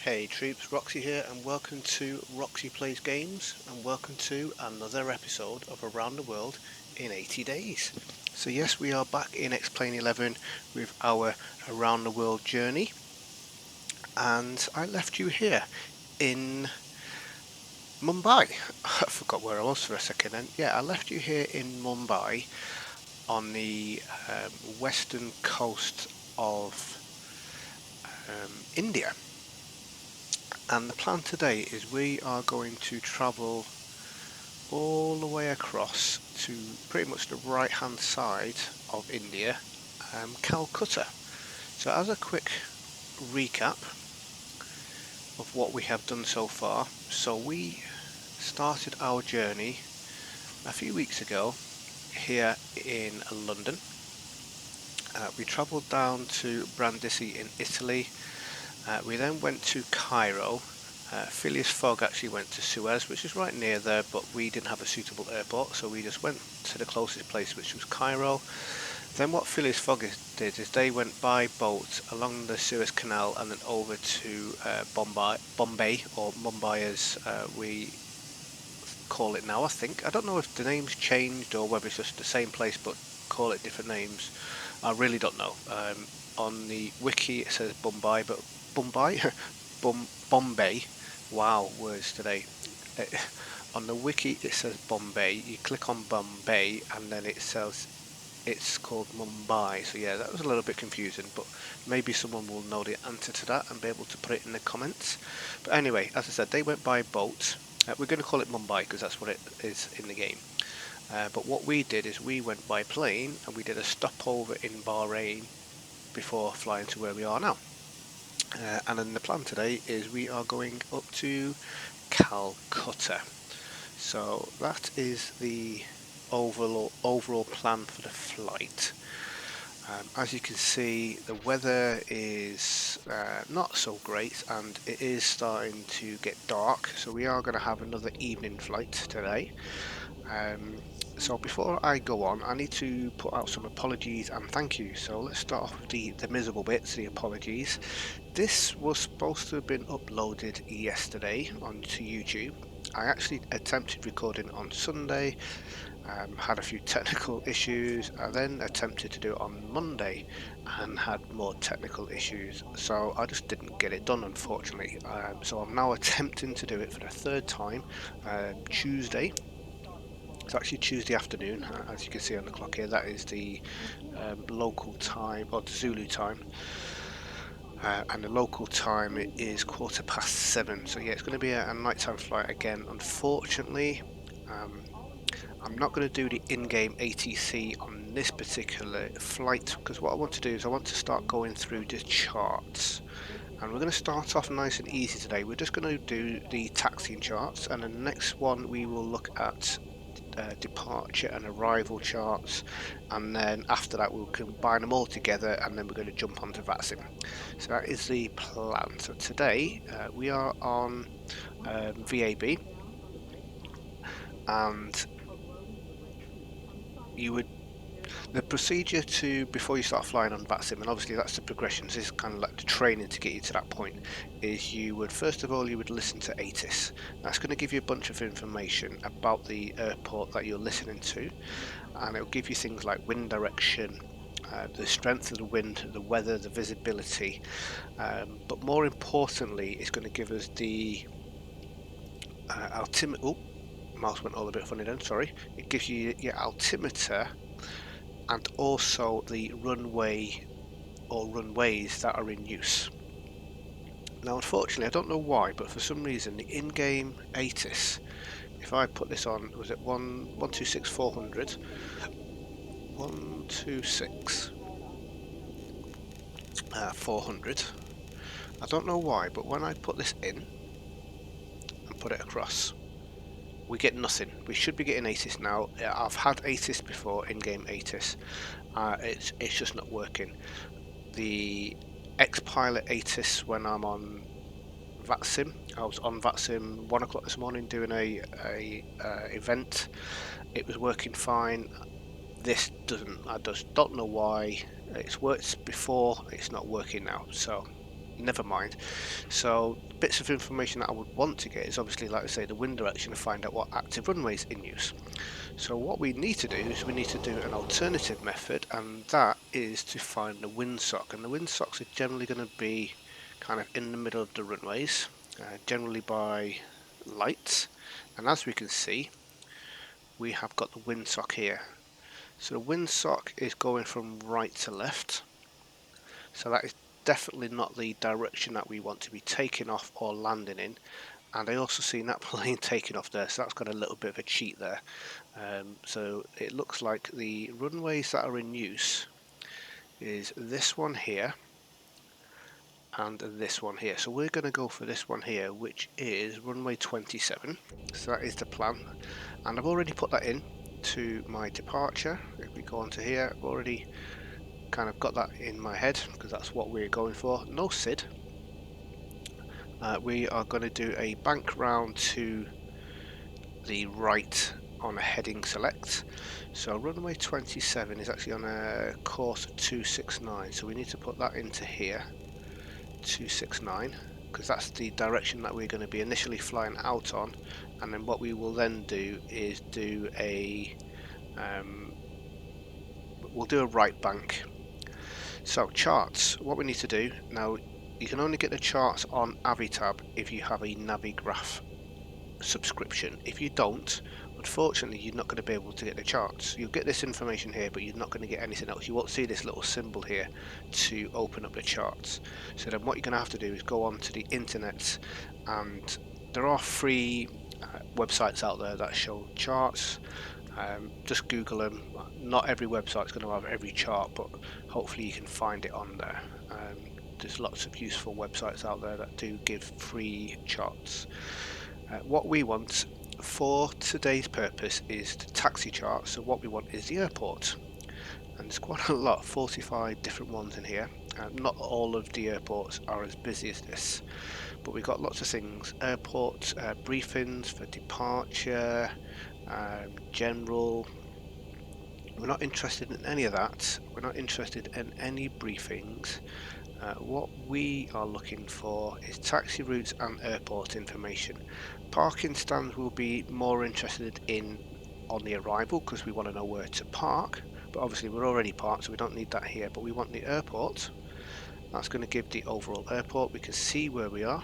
Hey troops, Roxy here and welcome to Roxy Plays Games and welcome to another episode of Around the World in 80 Days. So yes, we are back in Xplane 11 with our Around the World journey, and I left you here in Mumbai. I forgot where I was for a second, and yeah, I left you here in Mumbai on the western coast of India. And the plan today is we are going to travel all the way across to pretty much the right hand side of India, Calcutta. So as a quick recap of what we have done so far, so we started our journey a few weeks ago here in London. We travelled down to Brindisi in Italy. We then went to Cairo. Phileas Fogg actually went to Suez, which is right near there, but we didn't have a suitable airport, so we just went to the closest place, which was Cairo. Then what Phileas Fogg did is they went by boat along the Suez Canal and then over to Bombay, or Mumbai as we call it now, I think. I don't know if the name's changed or whether it's just the same place but call it different names. I really don't know. On the wiki it says Bombay, but Bombay. Wow, words today. On the wiki it says Bombay. You click on Bombay and then it says it's called Mumbai. So yeah, that was a little bit confusing, but maybe someone will know the answer to that and be able to put it in the comments. But anyway, as I said, they went by boat. We're going to call it Mumbai because that's what it is in the game. But what we did is we went by plane and we did a stopover in Bahrain before flying to where we are now. And then the plan today is we are going up to Calcutta. So that is the overall plan for the flight. As you can see, the weather is not so great and it is starting to get dark, so we are going to have another evening flight today. So before I go on, I need to put out some apologies and thank yous. So let's start off with the miserable bits, the apologies. This was supposed to have been uploaded yesterday onto YouTube. I actually attempted recording on Sunday, had a few technical issues. I then attempted to do it on Monday and had more technical issues, so I just didn't get it done, unfortunately. So I'm now attempting to do it for the third time, Tuesday. It's actually Tuesday afternoon, as you can see on the clock here. That is the local time, or the Zulu time. And the local time is 7:15. So yeah, it's going to be a nighttime flight again, unfortunately. I'm not going to do the in-game ATC on this particular flight because what I want to do is I want to start going through the charts, and we're going to start off nice and easy today. We're just going to do the taxiing charts, and the next one we will look at departure and arrival charts, and then after that we'll combine them all together and then we're going to jump onto VATSIM. So that is the plan. So today we are on VABB, and the procedure to before you start flying on VATSIM, and obviously that's the progression, this is kind of like the training to get you to that point, is you would first of all you would listen to ATIS. That's going to give you a bunch of information about the airport that you're listening to, and it will give you things like wind direction, the strength of the wind, the weather, the visibility, but more importantly it's going to give us the altimeter. Oh, mouse went all a bit funny then, sorry. It gives you your altimeter and also the runway or runways that are in use. Now unfortunately I don't know why, but for some reason the in-game ATIS, if I put this on, was it 126 400, 126 400, I don't know why, but when I put this in and put it across, we get nothing. We should be getting ATIS now. I've had ATIS before, in-game ATIS. It's just not working. The X-Pilot ATIS when I'm on VATSIM, I was on VATSIM 1 o'clock this morning doing a event. It was working fine. This doesn't. I just don't know why. It's worked before. It's not working now. So never mind. So bits of information that I would want to get is obviously, like I say, the wind direction to find out what active runways in use. So what we need to do is we need to do an alternative method, and that is to find the windsock. And the windsocks are generally going to be kind of in the middle of the runways, generally by lights. And as we can see, we have got the windsock here. So the windsock is going from right to left. So that is definitely not the direction that we want to be taking off or landing in. And I also seen that plane taking off there, so that's got a little bit of a cheat there. So it looks like the runways that are in use is this one here and this one here. So we're going to go for this one here, which is runway 27. So that is the plan, and I've already put that in to my departure. If we go onto here, I've already kind of got that in my head because that's what we're going for. No SID. We are going to do a bank round to the right on a heading select. So runway 27 is actually on a course of 269, so we need to put that into here, 269, because that's the direction that we're going to be initially flying out on. And then what we will then do is do a we'll do a right bank. So charts, what we need to do now, you can only get the charts on Avitab if you have a Navigraph subscription. If you don't, unfortunately you're not going to be able to get the charts. You'll get this information here, but you're not going to get anything else. You won't see this little symbol here to open up the charts. So then what you're going to have to do is go on to the internet, and there are free websites out there that show charts. Just Google them. Not every website's going to have every chart, but hopefully you can find it on there. There's lots of useful websites out there that do give free charts. What we want for today's purpose is the taxi chart. So what we want is the airport, and there's quite a lot, 45 different ones in here. Not all of the airports are as busy as this, but we've got lots of things. Airport briefings for departure, general. We're not interested in any of that. We're not interested in any briefings. What we are looking for is taxi routes and airport information. Parking stands will be more interested in on the arrival because we want to know where to park, but obviously we're already parked, so we don't need that here. But we want the airport. That's going to give the overall airport. We can see where we are.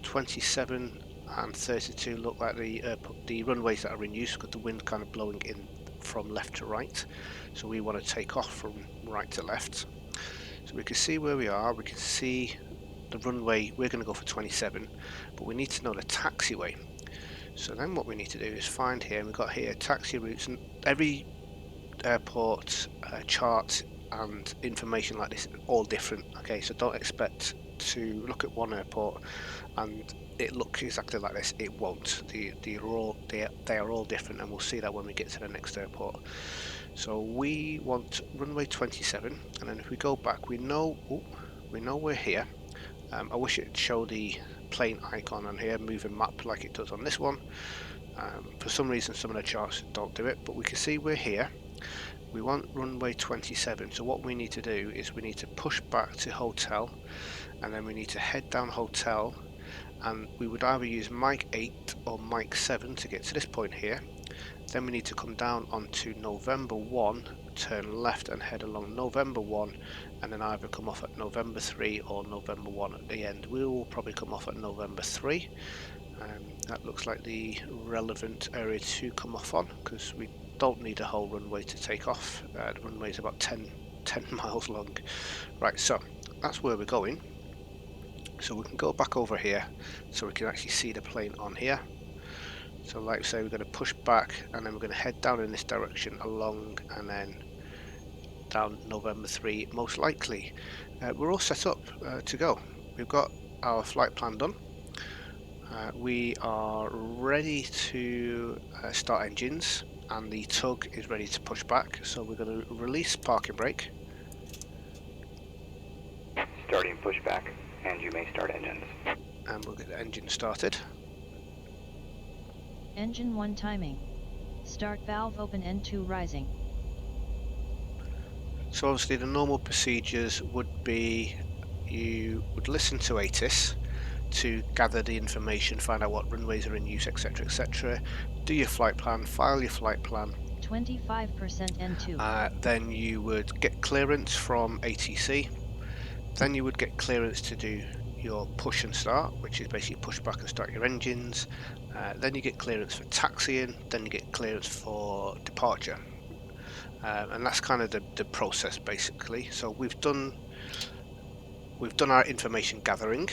27 and 32 look like the runways that are in use because the wind kind of blowing in from left to right, so we want to take off from right to left. So we can see where we are, we can see the runway. We're going to go for 27, but we need to know the taxiway. So then what we need to do is find here, we've got here taxi routes, and every airport chart and information like this is all different. Okay, so don't expect to look at one airport and it looks exactly like this. It won't. They are all different, and we'll see that when we get to the next airport. So we want runway 27, and then if we go back, we know we're here. I wish it'd show the plane icon on here, moving map like it does on this one. For some reason some of the charts don't do it, but we can see we're here. We want runway 27, so what we need to do is we need to push back to hotel, and then we need to head down hotel, and we would either use Mike 8 or Mike 7 to get to this point here. Then we need to come down onto November 1, turn left and head along November 1, and then either come off at November 3 or November 1 at the end. We will probably come off at November 3. That looks like the relevant area to come off on, because we don't need a whole runway to take off. The runway is about 10 miles long. Right, so that's where we're going. So we can go back over here so we can actually see the plane on here. So like I say, we're going to push back, and then we're going to head down in this direction along, and then down November 3 most likely. We're all set up to go. We've got our flight plan done. We are ready to start engines, and the tug is ready to push back. So we're going to release parking brake. Starting pushback, and you may start engines. And we'll get the engine started. Engine 1 timing. Start valve open, N2 rising. So obviously the normal procedures would be you would listen to ATIS to gather the information, find out what runways are in use, etc, etc. Do your flight plan, file your flight plan. 25% N2. Then you would get clearance from ATC. Then you would get clearance to do your push and start, which is basically push back and start your engines. Then you get clearance for taxiing. Then you get clearance for departure. And that's kind of the process basically. So we've done our information gathering.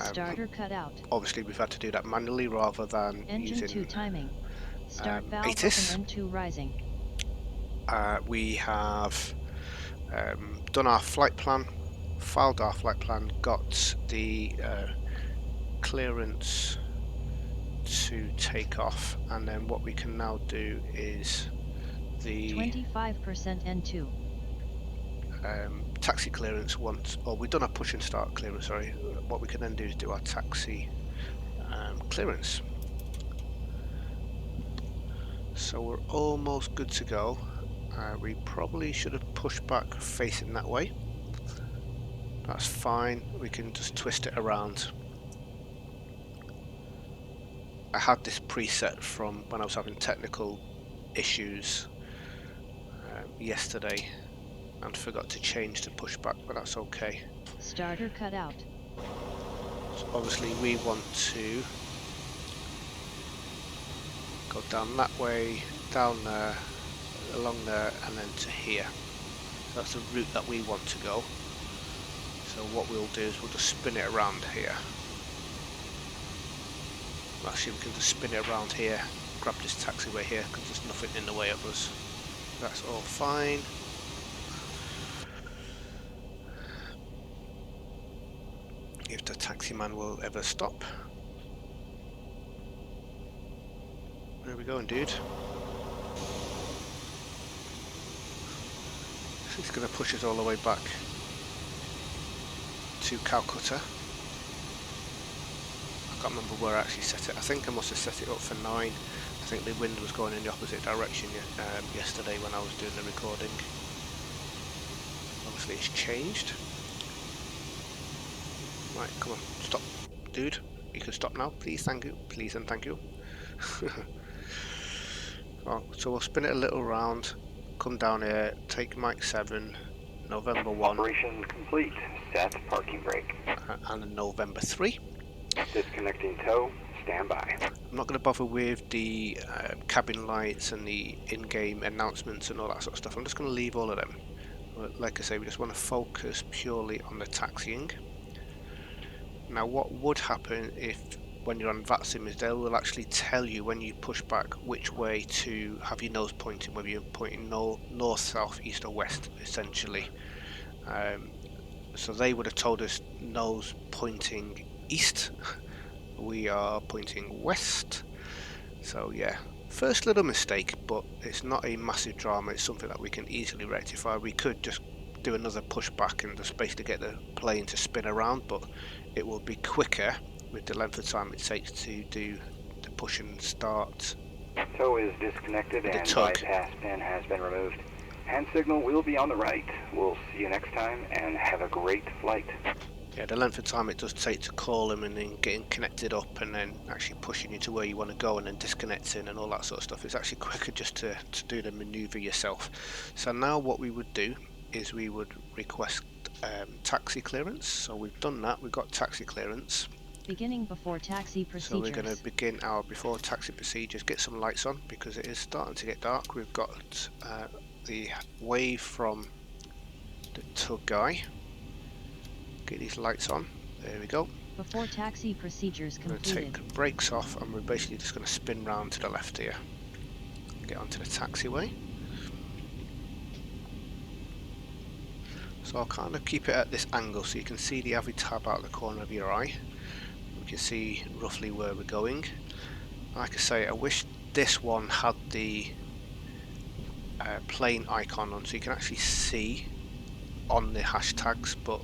Starter cut out. Obviously we've had to do that manually rather than Engine using 2 timing. Start valve ATIS. open N2 rising. We have done our flight plan, filed our flight plan, got the clearance to take off, and then what we can now do is the 25% N2. Taxi clearance once, or we've done our push and start clearance, sorry. What we can then do is do our taxi clearance. So we're almost good to go. We probably should have pushed back facing that way. That's fine, we can just twist it around. I had this preset from when I was having technical issues yesterday and forgot to change the pushback, but that's okay. Starter cut out. So obviously we want to go down that way, down there, along there, and then to here. That's the route that we want to go. So what we'll do is we'll just spin it around here. Actually, we can just spin it around here, grab this taxiway here because there's nothing in the way of us. That's all fine. If the taxi man will ever stop. Where are we going, dude? He's going to push us all the way back to Calcutta. I can't remember where I actually set it. I think I must have set it up for 9. I think the wind was going in the opposite direction yesterday when I was doing the recording. Obviously it's changed. Right, come on, stop, dude. You can stop now, please, thank you, please and thank you. Well, so we'll spin it a little round, come down here, take Mike 7, November 1. Operation complete. Set parking brake. And November 3. Disconnecting tow. Stand by. I'm not going to bother with the cabin lights and the in-game announcements and all that sort of stuff. I'm just going to leave all of them. Like I say, we just want to focus purely on the taxiing. Now what would happen if when you're on VATSIM is they will actually tell you when you push back which way to have your nose pointing, whether you're pointing north, south, east or west essentially. So they would have told us nose pointing east. We are pointing west. So yeah, first little mistake, but it's not a massive drama. It's something that we can easily rectify. We could just do another pushback and just basically get the plane to spin around, but it will be quicker with the length of time it takes to do the push and start. Tow is disconnected and tug. bypass pin has been removed. Hand signal will be on the right. We'll see you next time and have a great flight. Yeah, the length of time it does take to call them and then getting connected up and then actually pushing you to where you want to go and then disconnecting and all that sort of stuff. It's actually quicker just to do the maneuver yourself. So now what we would do is we would request taxi clearance. So we've done that, we've got taxi clearance. Beginning before taxi procedures. So we're going to begin our before taxi procedures, get some lights on because it is starting to get dark. We've got the wave from the tug guy. Get these lights on, there we go. Before taxi procedures completed. We're going to take the brakes off and we're basically just going to spin round to the left here. Get onto the taxiway. So I'll kind of keep it at this angle so you can see the AVI tab out of the corner of your eye. We can see roughly where we're going. Like I say, I wish this one had the plane icon on so you can actually see on the hashtags, but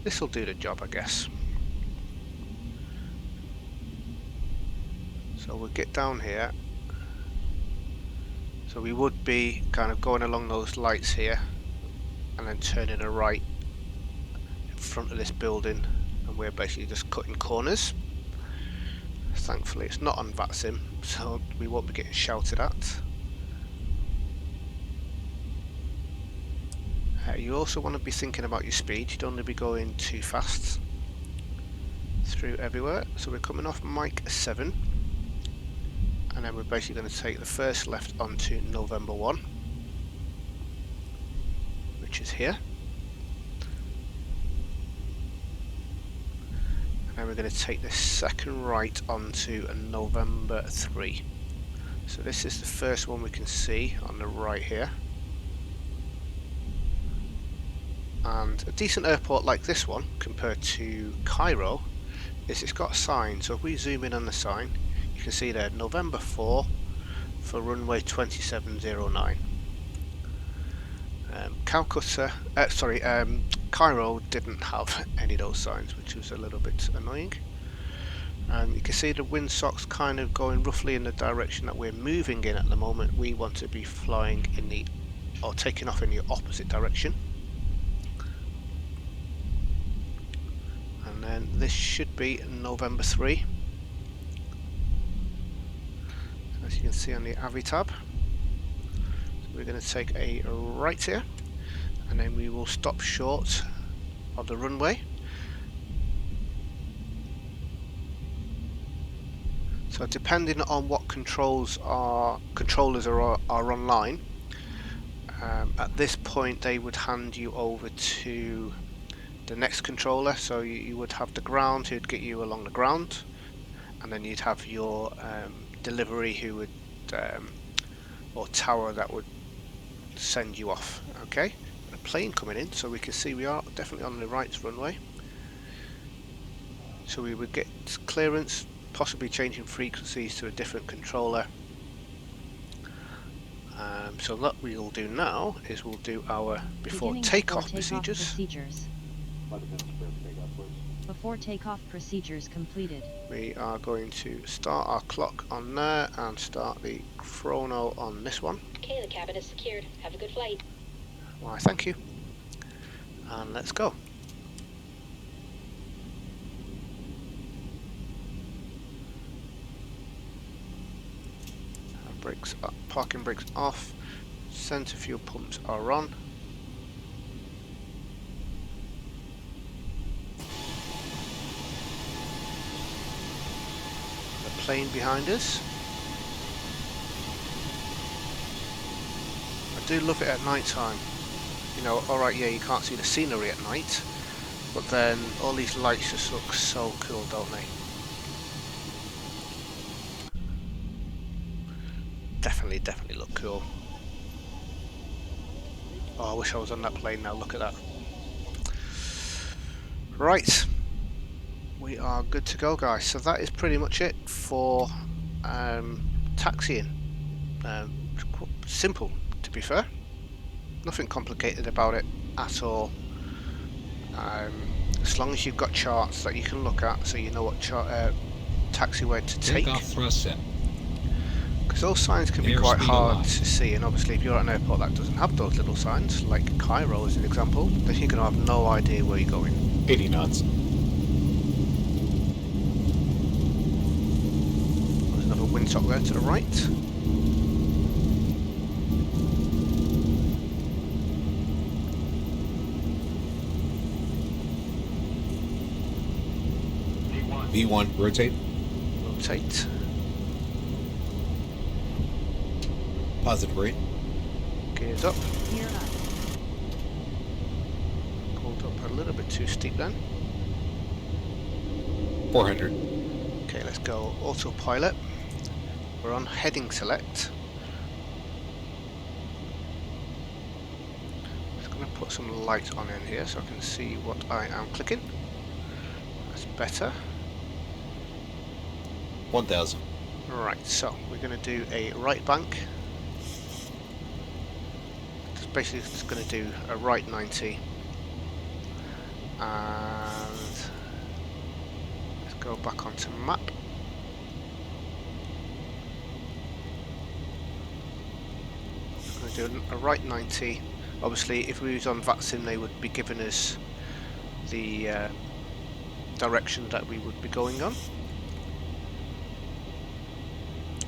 this will do the job, I guess. So we'll get down here. So we would be kind of going along those lights here and then turning a right front of this building, and we're basically just cutting corners. Thankfully it's not on VATSIM, so we won't be getting shouted at. You also want to be thinking about your speed. You don't want to be going too fast through everywhere. So we're coming off Mike 7, and then we're basically going to take the first left onto November 1, which is here. And then we're going to take the second right onto November 3. So this is the first one we can see on the right here. And a decent airport like this one compared to Cairo is it's got a sign. So if we zoom in on the sign, you can see there November 4 for runway 2709. Cairo didn't have any of those signs, which was a little bit annoying. And you can see the Windsock's kind of going roughly in the direction that we're moving in at the moment. We want to be flying in the, or taking off in the opposite direction. And then this should be November 3. As you can see on the AVI tab. So we're going to take a right here, and then we will stop short of the runway. So depending on what controllers are online, at this point they would hand you over to the next controller. So you would have the ground who'd get you along the ground, and then you'd have your delivery who would or tower that would send you off. Okay, a plane coming in, so we can see we are definitely on the right runway. So we would get clearance, possibly changing frequencies to a different controller. So what we'll do now is we'll do our before takeoff procedures. Before takeoff procedures completed. We are going to start our clock on there and start the chrono on this one. Okay, the cabin is secured. Have a good flight. Why, thank you. And let's go. Brakes up, parking brakes off, centre fuel pumps are on. The plane behind us. I do love it at night time. You know, alright, yeah, you can't see the scenery at night, but then all these lights just look so cool, don't they? Definitely look cool. Oh, I wish I was on that plane now, look at that. Right, we are good to go, guys. So that is pretty much it for taxiing. Simple, to be fair. Nothing complicated about it at all. As long as you've got charts that you can look at, so you know what taxiway to take. Takeoff thrust set. Because those signs can be quite hard to see, and obviously if you're at an airport that doesn't have those little signs, like Cairo as an example, then you're going to have no idea where you're going. 80 knots. There's another Windsock there to the right. V1, rotate. Rotate. Positive rate. Gears up. Gear up. Pulled up a little bit too steep then. 400. Okay, let's go autopilot. We're on heading select. Just going to put some light on in here so I can see what I am clicking. That's better. 1000. Right, so we're going to do a right bank. Basically it's going to do a right 90, and let's go back onto map. It's going to do a right 90. Obviously if we was on VATSIM they would be giving us the direction that we would be going on.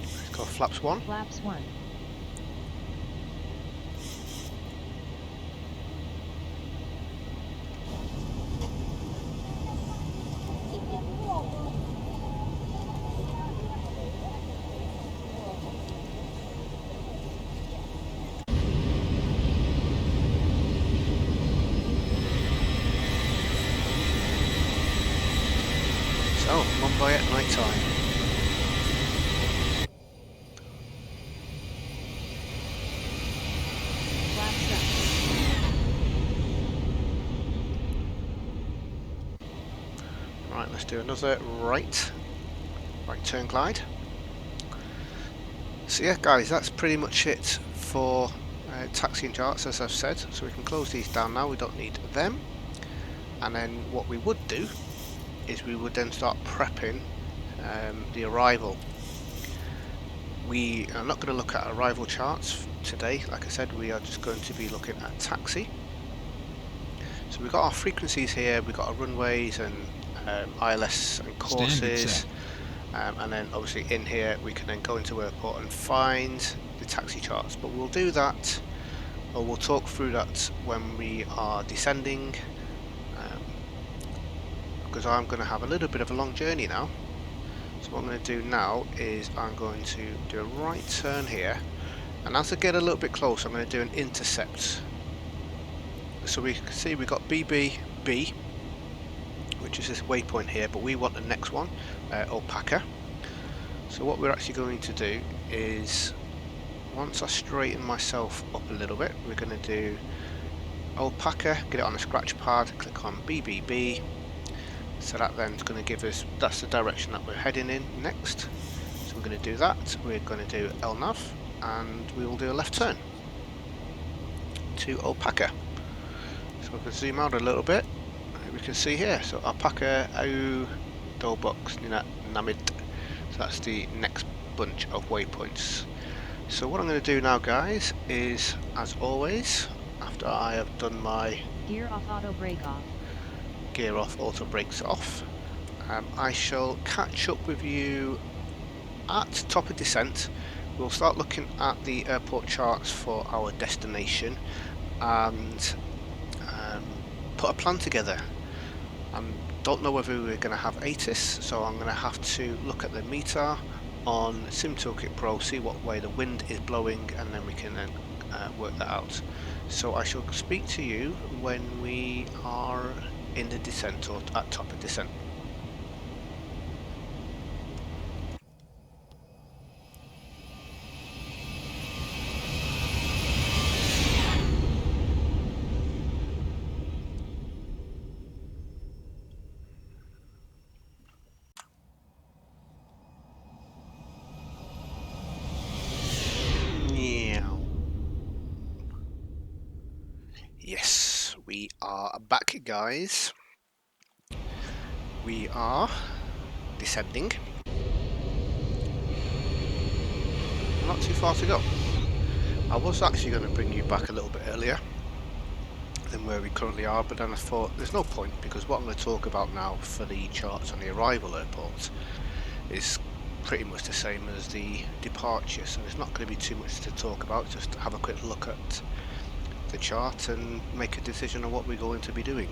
Let's go flaps 1. Flaps 1. So, Mumbai at night time. Flaps up. Right, let's do another right turn glide. So yeah guys, that's pretty much it for taxiing charts, as I've said. So we can close these down now, we don't need them. And then what we would do is we would then start prepping the arrival. We are not going to look at arrival charts today. Like I said, we are just going to be looking at taxi. So we've got our frequencies here, we've got our runways and ILS and courses, and then obviously in here we can then go into airport and find the taxi charts. But we'll do that, or we'll talk through that when we are descending, because I'm going to have a little bit of a long journey now. So what I'm going to do now is I'm going to do a right turn here, and as I get a little bit closer I'm going to do an intercept. So we can see we've got BBB, which is this waypoint here, but we want the next one, Alpaca. So what we're actually going to do is, once I straighten myself up a little bit, we're going to do Alpaca, get it on the scratch pad, click on BBB. So that then is going to give us, that's the direction that we're heading in next. So we're going to do that, we're going to do LNAV, and we will do a left turn to Alpaca. So we can zoom out a little bit, we can see here, so Alpaca, Au, Dolbox, Namid, so that's the next bunch of waypoints. So what I'm going to do now guys is, as always, after I have done my Gear off, auto brake off. gear off, auto brakes off, I shall catch up with you at top of descent. We'll start looking at the airport charts for our destination and put a plan together. I don't know whether we're going to have ATIS, so I'm going to have to look at the meter on Sim Toolkit Pro, see what way the wind is blowing, and then we can then work that out. So I shall speak to you when we are in the descent, or at top of descent. Yes, we are back guys. We are descending. Not too far to go. I was actually going to bring you back a little bit earlier than where we currently are, but then I thought there's no point, because what I'm going to talk about now for the charts on the arrival airport is pretty much the same as the departure, so there's not going to be too much to talk about. Just have a quick look at the chart and make a decision on what we're going to be doing.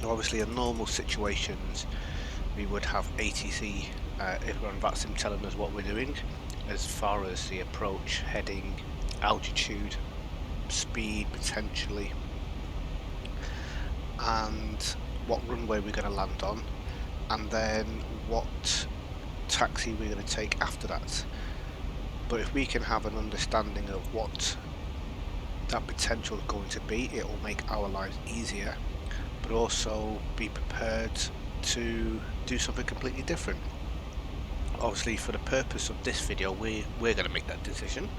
Now, obviously in normal situations we would have ATC if we're on VATSIM telling us what we're doing as far as the approach, heading, altitude, speed potentially, and what runway we're going to land on, and then what taxi we're going to take after that. But if we can have an understanding of what that potential is going to be, it will make our lives easier, but also be prepared to do something completely different. Obviously for the purpose of this video we're going to make that decision,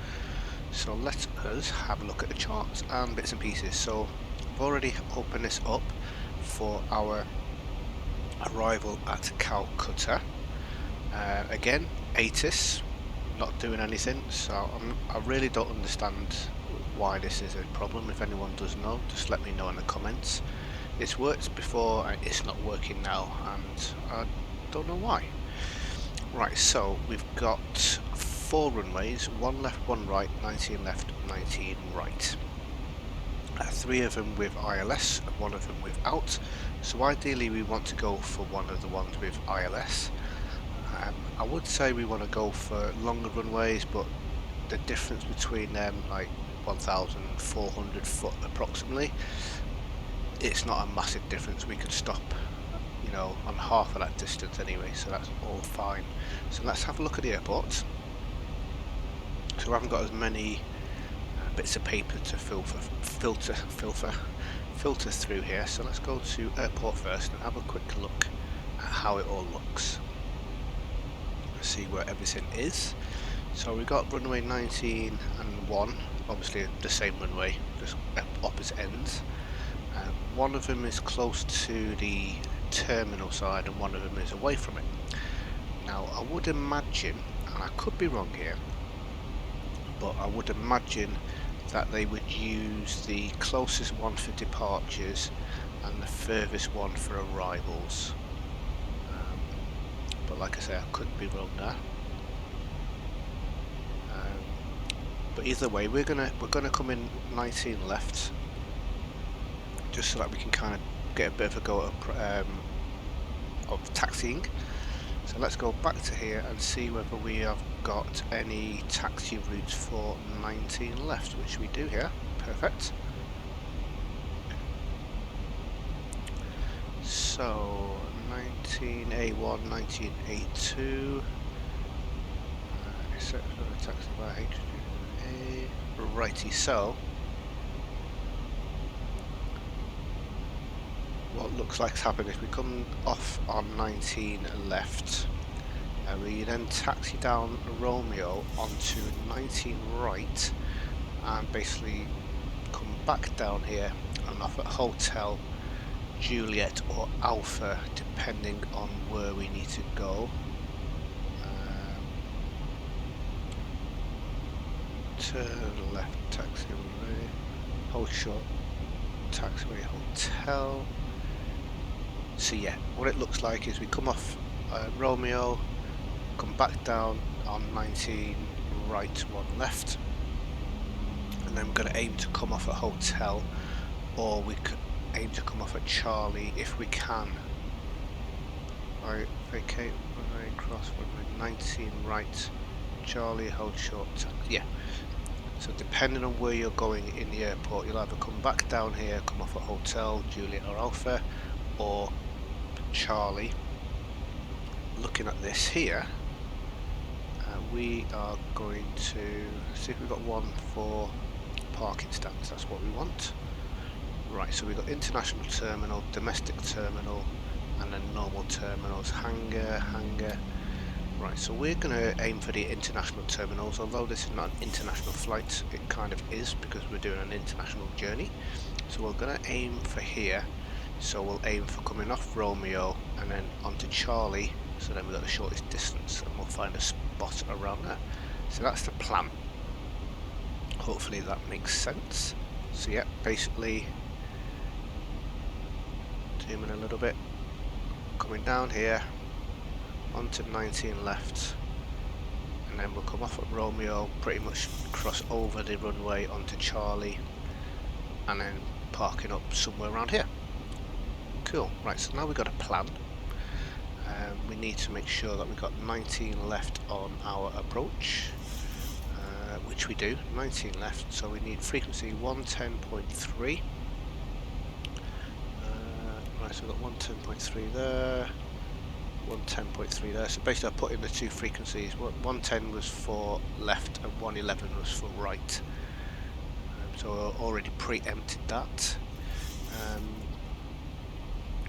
so let us have a look at the charts and bits and pieces. So I've already opened this up for our arrival at Calcutta. Again, ATIS, not doing anything, so I really don't understand why this is a problem. If anyone does know, just let me know in the comments. it's worked before and it's not working now, and I don't know why. Right, so we've got 4 runways, 1 left, 1 right, 19 left, 19 right. 3 of them with ILS and 1 of them without. So ideally we want to go for one of the ones with ILS. I would say we want to go for longer runways, but the difference between them, like 1,400 foot approximately, it's not a massive difference. We could stop, you know, on half of that distance anyway, so that's all fine. So let's have a look at the airport. So I haven't got as many bits of paper to filter through here, so let's go to airport first and have a quick look at how it all looks. See where everything is. So we got runway 19 and 1, obviously the same runway, just opposite ends. One of them is close to the terminal side and one of them is away from it. Now I would imagine, and I could be wrong here, but I would imagine that they would use the closest one for departures and the furthest one for arrivals. But like I say, I could be wrong there. But either way, we're gonna come in 19 left, just so that we can kind of get a bit of a go at of taxiing. So let's go back to here and see whether we have got any taxi routes for 19 left, which we do here. Perfect. So 19A1, 19A2. Except for the taxi by HA. Righty, so what looks like is happening is we come off on 19 left, and we then taxi down Romeo onto 19 right, and basically come back down here and off at Hotel Juliet or Alpha, depending on where we need to go. Turn left, taxiway, hold short, taxiway, hotel. So yeah, what it looks like is we come off Romeo, come back down on 19 right, 1 left, and then we're going to aim to come off a hotel, or we could aim to come off at Charlie if we can. Right, vacate, runway, cross, runway 19 right, Charlie, hold short, yeah. So depending on where you're going in the airport, you'll either come back down here, come off at Hotel, Juliet or Alpha, or Charlie. Looking at this here, we are going to see if we've got one for parking stands. That's what we want. Right, so we've got international terminal, domestic terminal, and then normal terminals, hangar. Right, so we're going to aim for the international terminals. Although this is not an international flight, it kind of is because we're doing an international journey. So we're going to aim for here. So we'll aim for coming off Romeo and then onto Charlie. So then we've got the shortest distance, and we'll find a spot around there. So that's the plan. Hopefully that makes sense. So yeah, basically zooming a little bit, coming down here onto 19 left, and then we'll come off at Romeo, pretty much cross over the runway onto Charlie, and then parking up somewhere around here. Cool. Right, so now we've got a plan. We need to make sure that we've got 19 left on our approach, which we do, 19 left, so we need frequency 110.3. Right, so we've got 110.3 there, 110.3 there, so basically I put in the two frequencies. 110 was for left and 111 was for right, so I already preempted that.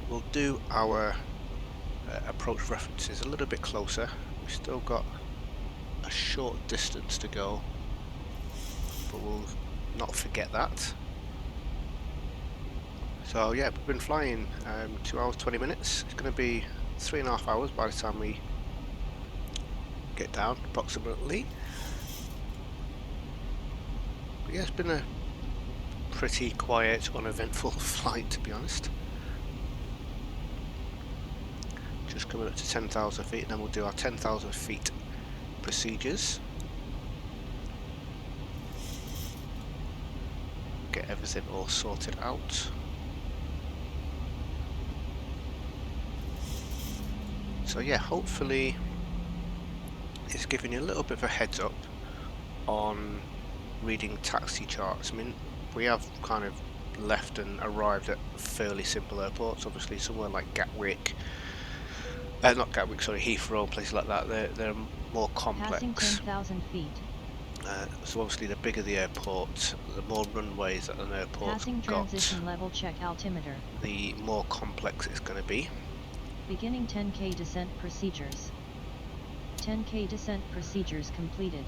We'll do our approach references a little bit closer. We've still got a short distance to go, but we'll not forget that. So yeah, we've been flying 2 hours 20 minutes. It's going to be 3.5 hours by the time we get down, approximately. But yeah, it's been a pretty quiet, uneventful flight, to be honest. just coming up to 10,000 feet, and then we'll do our 10,000 feet procedures. Get everything all sorted out. So yeah, hopefully it's giving you a little bit of a heads up on reading taxi charts. I mean, we have kind of left and arrived at fairly simple airports. Obviously somewhere like Gatwick, not Gatwick, sorry, Heathrow, places like that, they're more complex. Passing 10,000 feet. So obviously the bigger the airport, the more runways that an airport's Passing got, transition level check altimeter. the more complex it's going to be. Beginning 10K descent procedures. 10K descent procedures completed.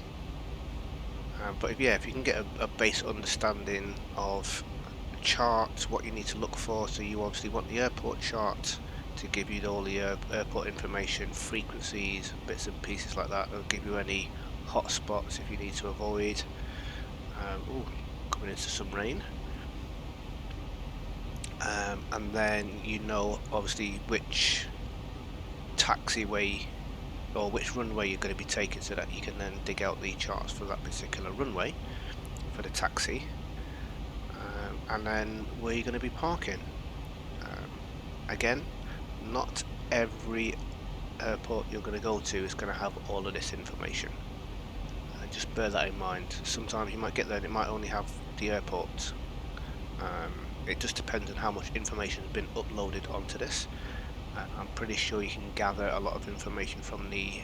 But if you can get a base understanding of charts, what you need to look for, so you obviously want the airport chart to give you all the airport information, frequencies, bits and pieces like that. It'll give you any hotspots if you need to avoid. Ooh, coming into some rain. And then you know obviously which taxiway or which runway you're going to be taking, so that you can then dig out the charts for that particular runway for the taxi, and then where you're going to be parking. Again, not every airport you're going to go to is going to have all of this information. Just bear that in mind. Sometimes you might get there and it might only have the airport. It just depends on how much information has been uploaded onto this. I'm pretty sure you can gather a lot of information from the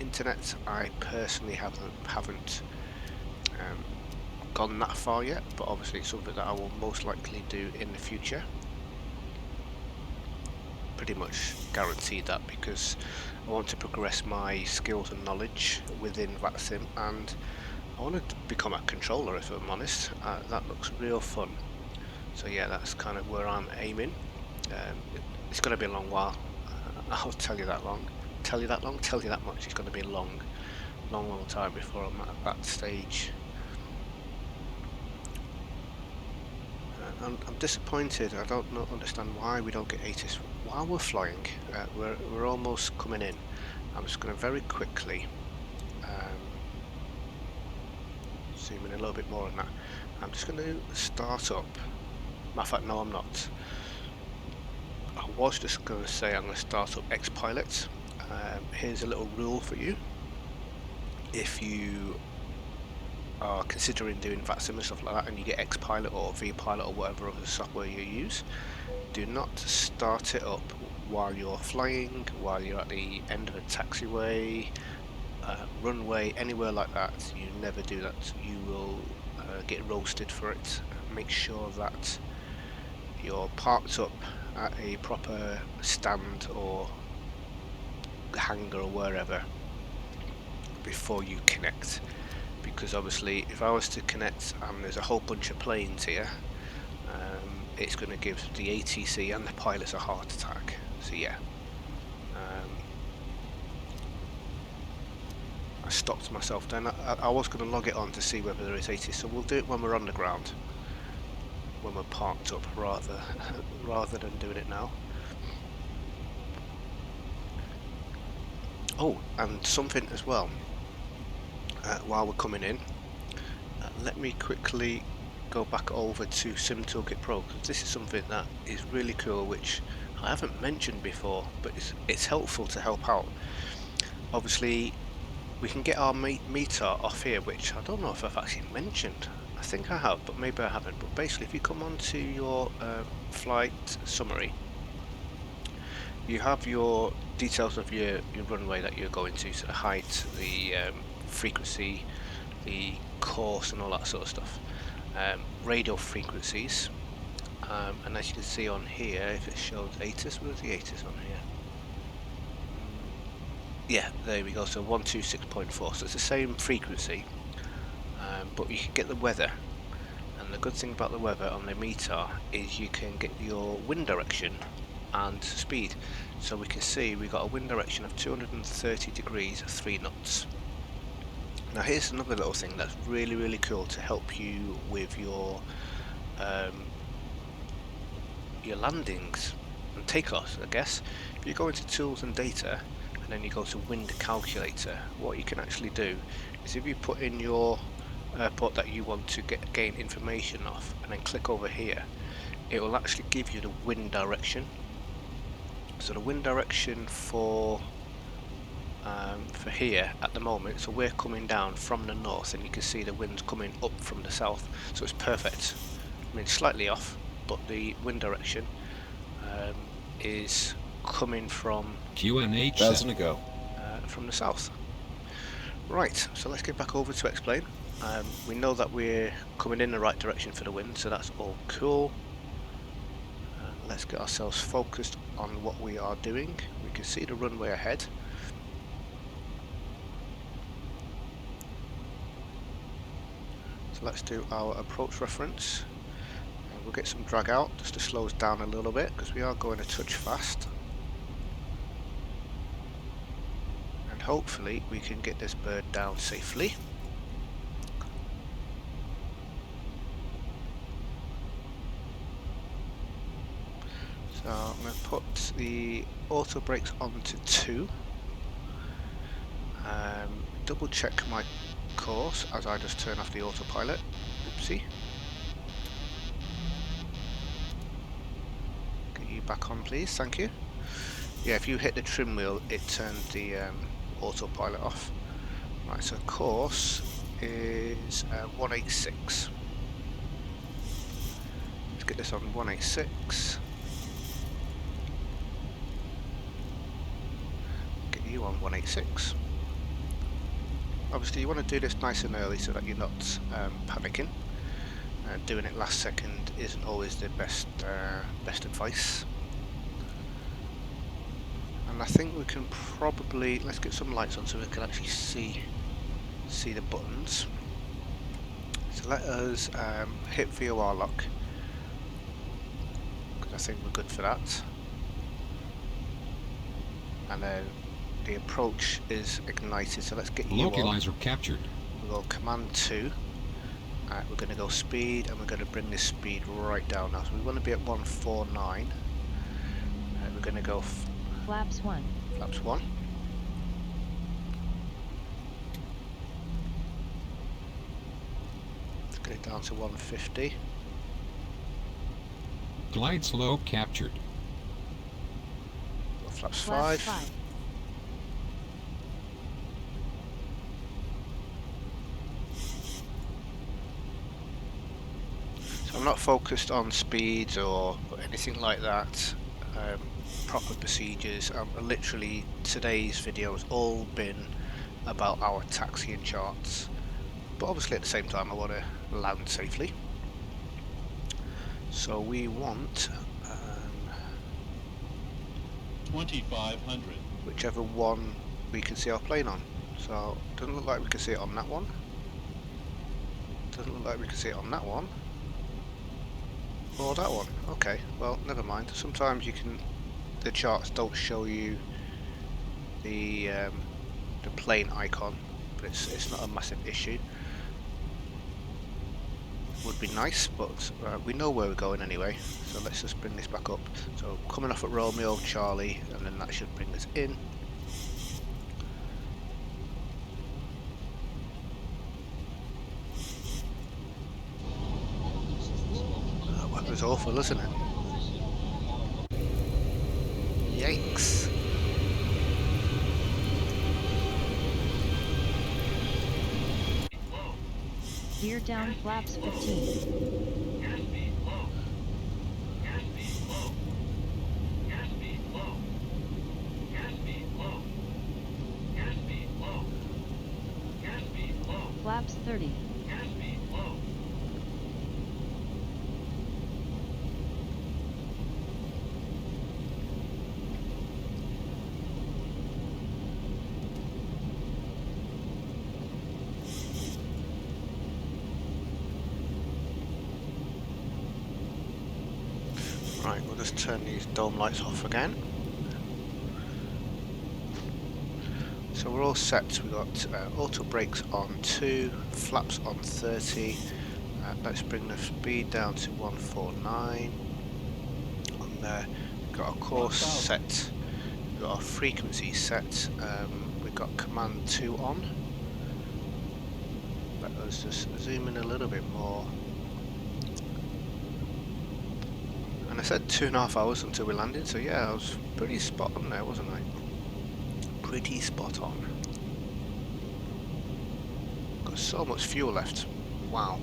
internet. I personally haven't gone that far yet, but obviously it's something that I will most likely do in the future. Pretty much guaranteed that, because I want to progress my skills and knowledge within VATSIM, and I want to become a controller, if I'm honest. That looks real fun. So yeah, that's kind of where I'm aiming. It's going to be a long while. I'll tell you that long. Tell you that long? Tell you that much. It's going to be a long time before I'm at that stage. I'm disappointed. I don't understand why we don't get ATIS while we're flying. We're almost coming in. I'm just going to very quickly zoom in a little bit more on that. I'm just going to start up. Matter of fact, no, I'm not. I was just going to say I'm going to start up Xpilot. Here's a little rule for you. If you are considering doing VATSIM and stuff like that, and you get Xpilot or VPilot or whatever other software you use, do not start it up while you're flying, while you're at the end of a taxiway, runway, anywhere like that. You never do that. You will get roasted for it. Make sure that you're parked up at a proper stand or hangar or wherever before you connect, because obviously if I was to connect and there's a whole bunch of planes here, it's going to give the ATC and the pilots a heart attack. So yeah, I stopped myself then. I was going to log it on to see whether there is ATC, so we'll do it when we're on the ground, when we're parked up, rather than doing it now. Oh, and something as well, while we're coming in, let me quickly go back over to Sim Toolkit Pro, because this is something that is really cool, which I haven't mentioned before, but it's helpful to help out. Obviously we can get our meter off here, which I don't know if I've actually mentioned. I think I have, but maybe I haven't. But basically, if you come onto your flight summary, you have your details of your runway that you're going to, so the height, the frequency, the course and all that sort of stuff, radio frequencies, and as you can see on here, if it shows ATIS, where's the ATIS on here? Yeah, there we go, so 126.4, so it's the same frequency, but you can get the weather. And the good thing about the weather on the meter is you can get your wind direction and speed. So we can see we got a wind direction of 230 degrees, 3 knots. Now here's another little thing that's really cool to help you with your landings. and takeoffs, I guess. If you go into Tools and Data, and then you go to Wind Calculator, what you can actually do is if you put in your airport that you want to gain information off, and then click over here, it will actually give you the wind direction. So the wind direction for here at the moment, so we're coming down from the north, and you can see the wind's coming up from the south, so it's perfect. I mean, slightly off, but the wind direction is coming from QNH 1,000 to go. from the south. Right, so let's get back over to Xplane. We know that we're coming in the right direction for the wind, so that's all cool. Let's get ourselves focused on what we are doing. We can see the runway ahead. So let's do our approach reference. And we'll get some drag out just to slow us down a little bit, because we are going a touch fast. And hopefully we can get this bird down safely. So I'm going to put the auto brakes onto 2. Double check my course as I just turn off the autopilot. Oopsie. Get you back on, please. Thank you. Yeah, if you hit the trim wheel, it turns the autopilot off. Right, so course is 186. Let's get this on 186. Get you on 186. Obviously you want to do this nice and early so that you're not panicking. Doing it last second isn't always the best advice. And I think we can probably, let's get some lights on so we can actually see the buttons. So let us hit VOR lock, because I think we're good for that. And then the approach is ignited, so let's get you on. Localizer captured. We'll go command 2. We're going to go speed, and we're going to bring this speed right down now. So we want to be at 149. We're going to go Flaps 1. Flaps 1. Let's get it down to 150. Glide slope captured. Go flaps Flaps 5. 5. So I'm not focused on speeds or anything like that. Proper procedures. Literally today's video has all been about our taxiing charts, but obviously at the same time I want to land safely. So we want 2500. whichever one we can see our plane on. So it doesn't look like we can see it on that one. Doesn't look like we can see it on that one. Or that one. Okay, well never mind. Sometimes you can, the charts don't show you the plane icon, but it's not a massive issue. Would be nice, but we know where we're going anyway, so let's just bring this back up. So coming off at Romeo, Charlie, and then that should bring us in. That weather's awful, isn't it? Yikes. Gear down flaps 15. Flaps 30. Right, we'll just turn these dome lights off again. So we're all set. We've got auto brakes on 2, flaps on 30. Let's bring the speed down to 149 on there. got our course set, we've got our frequency set, we've got command 2 on. Let us just zoom in a little bit more. And I said 2.5 hours until we landed, so yeah, I was pretty spot on there, wasn't I? Pretty spot on. Got so much fuel left. Wow.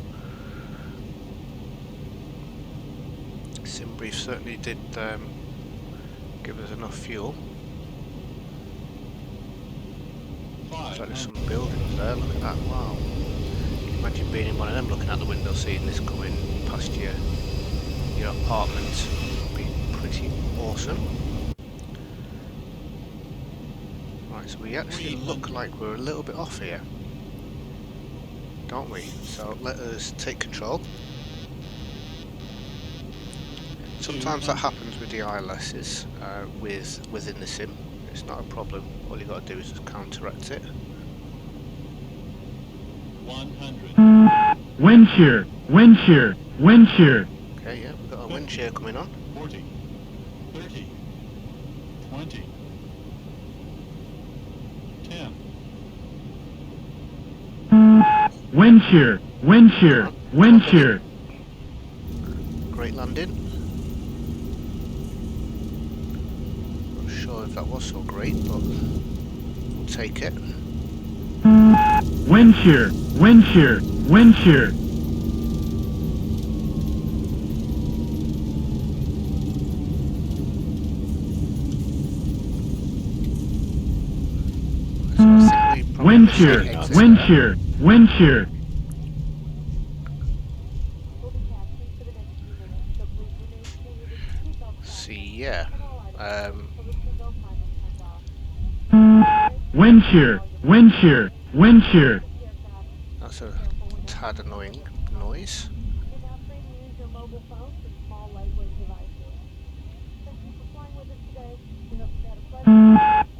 Simbrief certainly did give us enough fuel. Looks like there's some buildings there, look at that, wow. Imagine being in one of them, looking out the window, seeing this coming past your apartment. Would be pretty awesome. Right, so we actually look like we're a little bit off here, don't we? So let us take control. Sometimes that happens with the ILSs within the sim. It's not a problem. All you got to do is just counteract it. 100. Wind shear, wind shear, wind shear. Okay, yeah, we've got a wind shear coming on. 40. 30. 20. 10. Wind shear, wind shear, wind shear. Great landing. Not sure if that was so great, but we'll take it. Wind shear, wind shear, wind shear. So I think we probably Wind missed shear, the exit wind there. shear, wind shear. See, yeah. Wind shear, wind shear, wind shear. That's a tad annoying noise.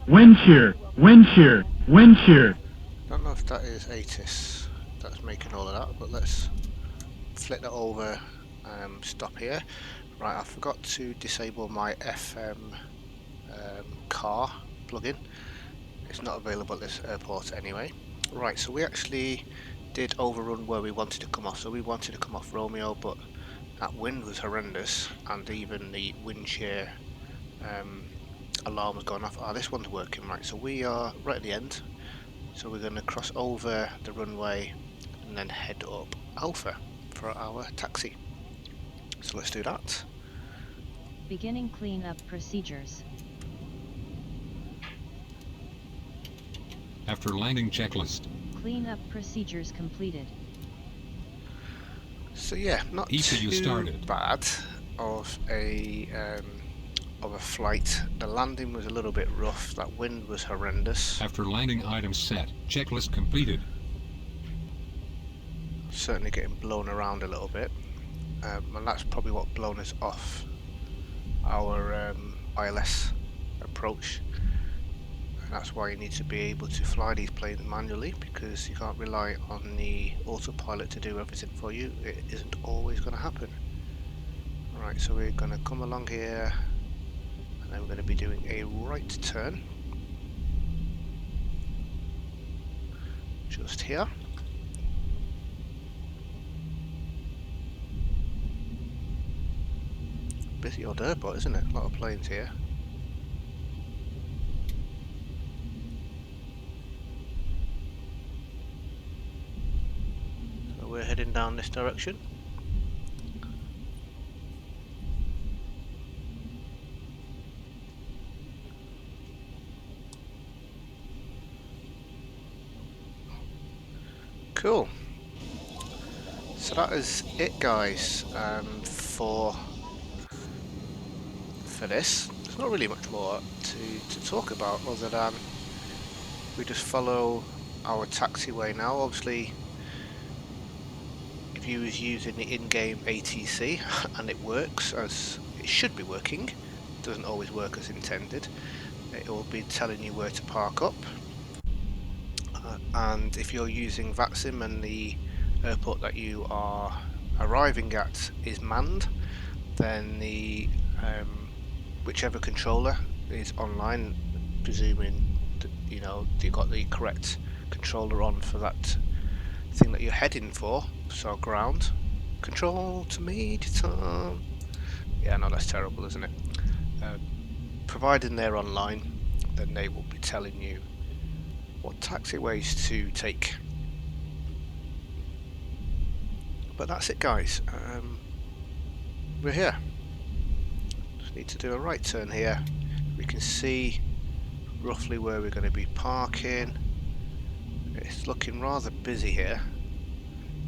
Wind shear, wind shear, wind shear. Don't know if that is ATIS that's making all of that, but let's flick that over. Stop here. Right, I forgot to disable my FM car plugin. It's not available at this airport anyway. Right, so we actually did overrun where we wanted to come off. So we wanted to come off Romeo, but that wind was horrendous, and even the wind shear alarm was going off. Ah, this one's working. Right, so we are right at the end. So we're going to cross over the runway and then head up Alpha for our taxi. So let's do that. Beginning cleanup procedures. After landing checklist. Cleanup procedures completed. So yeah, not ECU too started. bad of a flight. The landing was a little bit rough. That wind was horrendous. After landing items set. Checklist completed. Certainly getting blown around a little bit, and that's probably what blown us off our ILS approach. And that's why you need to be able to fly these planes manually, because you can't rely on the autopilot to do everything for you. It isn't always going to happen. Right, so we're going to come along here, and then we're going to be doing a right turn just here. Busy old airport, isn't it? A lot of planes here. So we're heading down this direction. Cool. So that is it, guys, for this. There's not really much more to talk about other than we just follow our taxiway now. Obviously, if you was using the in-game ATC and it works as it should be working, it doesn't always work as intended. It will be telling you where to park up, and if you're using VATSIM and the airport that you are arriving at is manned, then the whichever controller is online, presuming that you know you've got the correct controller on for that thing that you're heading for. So ground control to me, yeah, no, that's terrible, isn't it? Providing they're online, then they will be telling you what taxiways to take. But that's it, guys. We're here. Just need to do a right turn here. We can see roughly where we're going to be parking. It's looking rather busy here,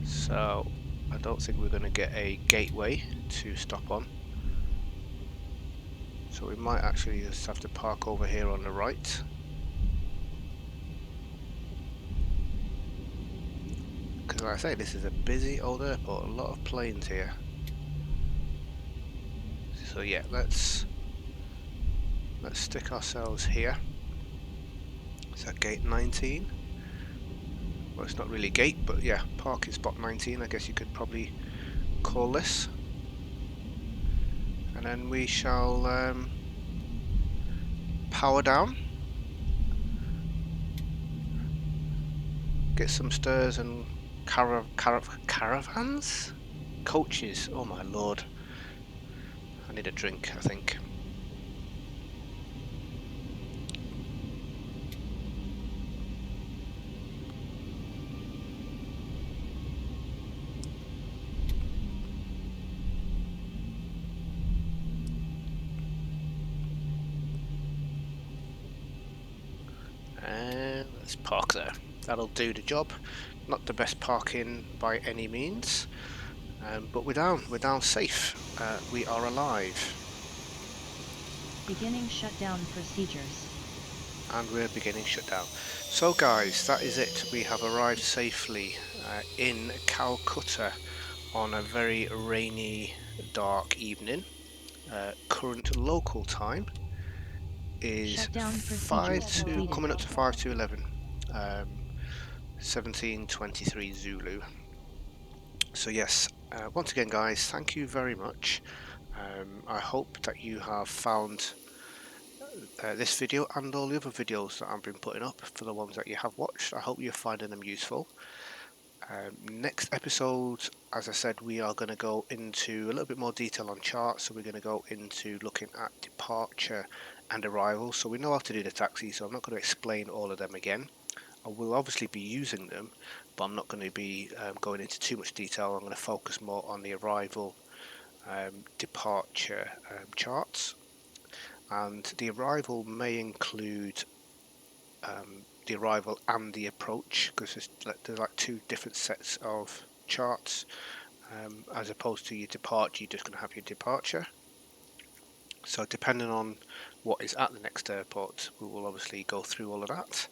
so I don't think we're going to get a gateway to stop on. So we might actually just have to park over here on the right. Because like I say, this is a busy old airport, a lot of planes here. So yeah, let's stick ourselves here. Is that gate 19? Well, it's not really a gate, but yeah, parking spot 19, I guess you could probably call this. And then we shall power down, get some stairs and caravans? Coaches, oh my lord. I need a drink, I think. And let's park there. That'll do the job. Not the best parking by any means, but we're down safe. We are alive. Beginning shutdown procedures. And we're beginning shutdown. So guys, that is it. We have arrived safely in Calcutta on a very rainy, dark evening. Current local time is 5 to coming up to 5 to 11. 17:23 Zulu. So yes, once again guys, thank you very much. I hope that you have found this video and all the other videos that I've been putting up, for the ones that you have watched. I hope you're finding them useful. Next episode, as I said, we are going to go into a little bit more detail on charts. So we're going to go into looking at departure and arrival. So we know how to do the taxi, so I'm not going to explain all of them again. I will obviously be using them, but I'm not going to be going into too much detail. I'm going to focus more on the arrival, departure charts. And the arrival may include the arrival and the approach, because there's like two different sets of charts. As opposed to your departure, you're just going to have your departure. So depending on what is at the next airport, we will obviously go through all of that.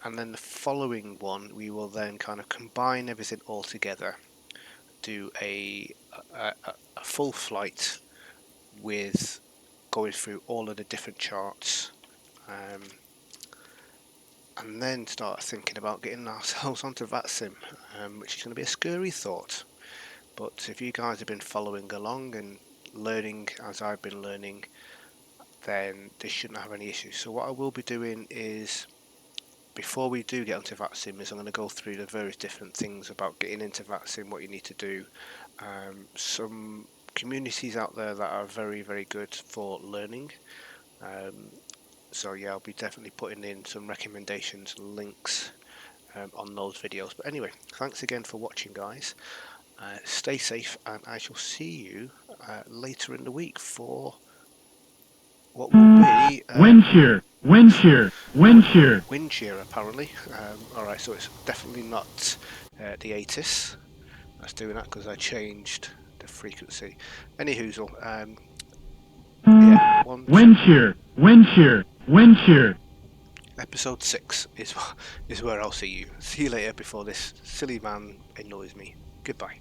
And then the following one, we will then kind of combine everything all together, do a full flight with going through all of the different charts, and then start thinking about getting ourselves onto VATSIM, which is going to be a scary thought. But if you guys have been following along and learning as I've been learning, then this shouldn't have any issues. So what I will be doing is, before we do get onto VATSIM, is I'm going to go through the various different things about getting into VATSIM, what you need to do. Some communities out there that are very, very good for learning. So yeah, I'll be definitely putting in some recommendations, links on those videos. But anyway, thanks again for watching, guys. Stay safe, and I shall see you later in the week for what will be Wind shear, wind shear, wind shear. wind shear, apparently. Alright, so it's definitely not the ATIS that's doing that, because I changed the frequency. Anyhoozle, yeah, Wind shear, wind shear, wind shear. episode 6 is where I'll see you. See you later before this silly man annoys me. Goodbye.